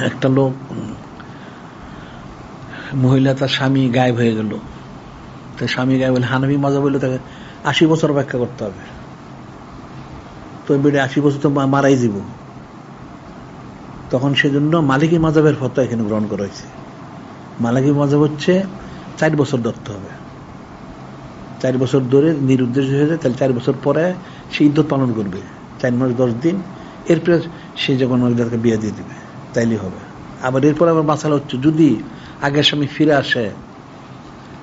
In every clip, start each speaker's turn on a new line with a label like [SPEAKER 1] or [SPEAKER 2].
[SPEAKER 1] একটা লোক, মহিলা তার স্বামী গায়েব হয়ে গেল, তার স্বামী গায়েব হলে হানাফি মাযহাব বললে তাকে 80 বছর অপেক্ষা করতে হবে। তো বেড়ে 80 বছর তো মারাই যাব। তখন সেজন্য মালিকি মাযহাবের ফতোয়া এখানে গ্রহণ করা হয়েছে। মালিকি মাযহাব হচ্ছে 4 বছর ধরতে হবে। 4 বছর ধরে নিরুদ্দেশ হয়ে যায়, তাহলে 4 বছর পরে সে ইদ্যত পালন করবে, 4 মাস 10 দিন। এরপরে সে যখন তাকে বিয়ে দিয়ে দিবে তাইলে হবে। আবার এরপর আবার মাসালা হচ্ছে, যদি আগের স্বামী ফিরে আসে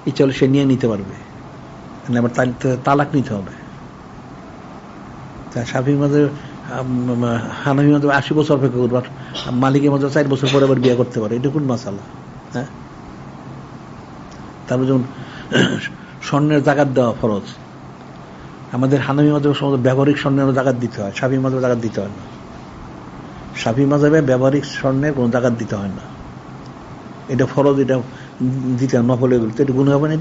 [SPEAKER 1] ইচ্ছা হলে সে নিয়ে নিতে পারবে, আবার তালাক নিতে হবে। শাফিঈ মাযহাব, হানাফি মাযহাব 80 বছর অপেক্ষা করবে, আর মালিকি মাযহাব 4 বছর পরে আবার বিয়ে করতে পারে। এটা কোন মাসালা? হ্যাঁ, তারপর যেমন স্বর্ণের জাকাত দেওয়া ফরজ, আমাদের হানাফি মাযহাবে সমস্ত ব্যবহারিক স্বর্ণের জাকাত দিতে হয়, শাফিঈ মাযহাবে জাকাত দিতে হয় না। শাফিঈ মাযহাবে ব্যবহারিক স্বর্ণের কোনো জাকাত দিতে হয় না, এটা ফরজ, এটা দিতে হয়, নফল এগুলো। তো এটা গুণ হবে না?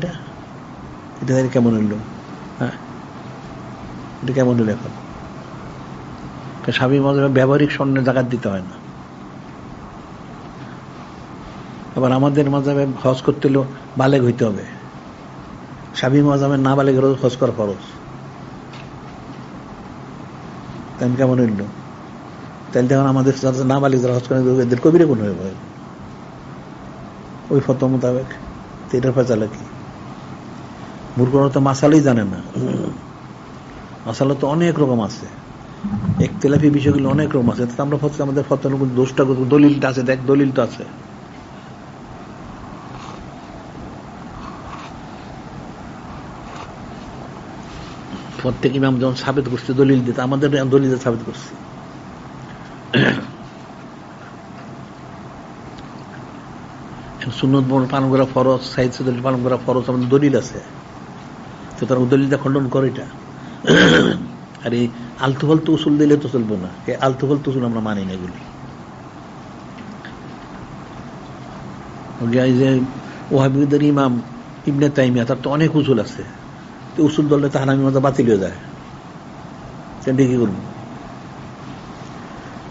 [SPEAKER 1] এটা কেমন হইল? হ্যাঁ, এটা কেমন হইল? এখন শাফিঈ মাযহাবে ব্যবহারিক স্বর্ণের জাকাত দিতে হয় না। আবার আমাদের মাযহাবে হজ করতে হলেও বালেগ হইতে হবে, শাফিঈ মাযহাবে না বালেগের হজ করা ফরজ। তাই কেমন হইল? তাহলে দেখুন আমাদের না বালেগ যারা হজ করে এদের কবিরে গুণ হয়ে পড়ে ওই ফতোয়া মোতাবেক। এটার ফয়সালা কি? মূর্খরা তো মাসালাই জানে না। মাসালা তো অনেক রকম আছে, ইখতিলাফি বিষয়গুলো অনেক রকম আছে। আমরা আমাদের ফতোয়ার দোষটা দলিলটা আছে, দেখ দলিল তো আছে। প্রত্যেক ইমাম যখন সাবেত করছে দলিল দিতে, আমাদের দলিল সাবেত করছে। সুন্নত পালন করা ফরজ, সাহিদ দলিল পালন করা ফরজ, আমাদের দলিল আছে। তো তারা দলিলটা খণ্ডন করে এটা। আর এই আলতু ফালতু উসুল দিলে তো চলবে না, এই আলতু ফালতু উসুল আমরা মানি না। এগুলি যে ওয়াহাবিদের ইমাম ইবনে তাইমিয়া, তার তো অনেক উসুল আছে। তো উসুল দললে তো হানাফি মাযহাব বাতিল হয়ে যায়, সেটা কি করবো?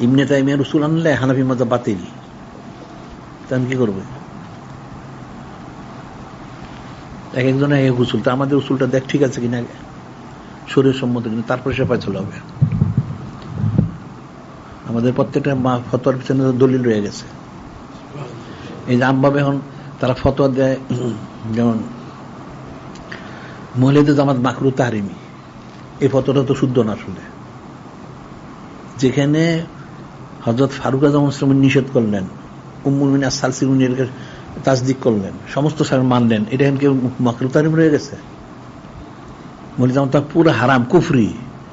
[SPEAKER 1] ইবনে তাইমিয়ার উসুল আনলে হানাফি মাযহাব বাতিল, তা আমি কি করবো? এক একজনের এক উসুল। তো আমাদের উসুলটা দেখ ঠিক আছে কিনা, শরীর সম্মত কিনা, তারপরে সে ফয়সালা হবে। আমাদের প্রত্যেকটা ফতোয়ার পিছনে দলিল রয়ে গেছে। এই যে আমভাবে এখন তারা ফতোয়া দেয়, যেমন মহিলাদের জামাত মাকরুহ তাহরিমি, এই ফতোয়াটা তো শুদ্ধ না আসলে। যেখানে হযরত ফারুক আযম নিষেধ করলেন, উম্মুল মুমিনিন আস-সালসি তাসদিক করলেন, সমস্ত সাহেব মানলেন, এটা এখন কেউ মাকরুহ তাহরিম রয়ে গেছে? মহিলা জামাত পুরো হারাম, কুফরি।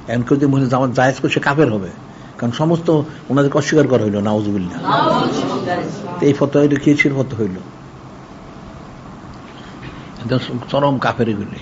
[SPEAKER 1] এখন কেউ যে মহিলা জামাত জায়েজ করে সে কাফের হবে, কারণ সমস্ত ওনাদেরকে অস্বীকার করা হইল। নাউজুবিল্লাহ। এই ফতোয়া এটা কি ছিল? ফতোয়া হইল চরম কাফের এগুলি।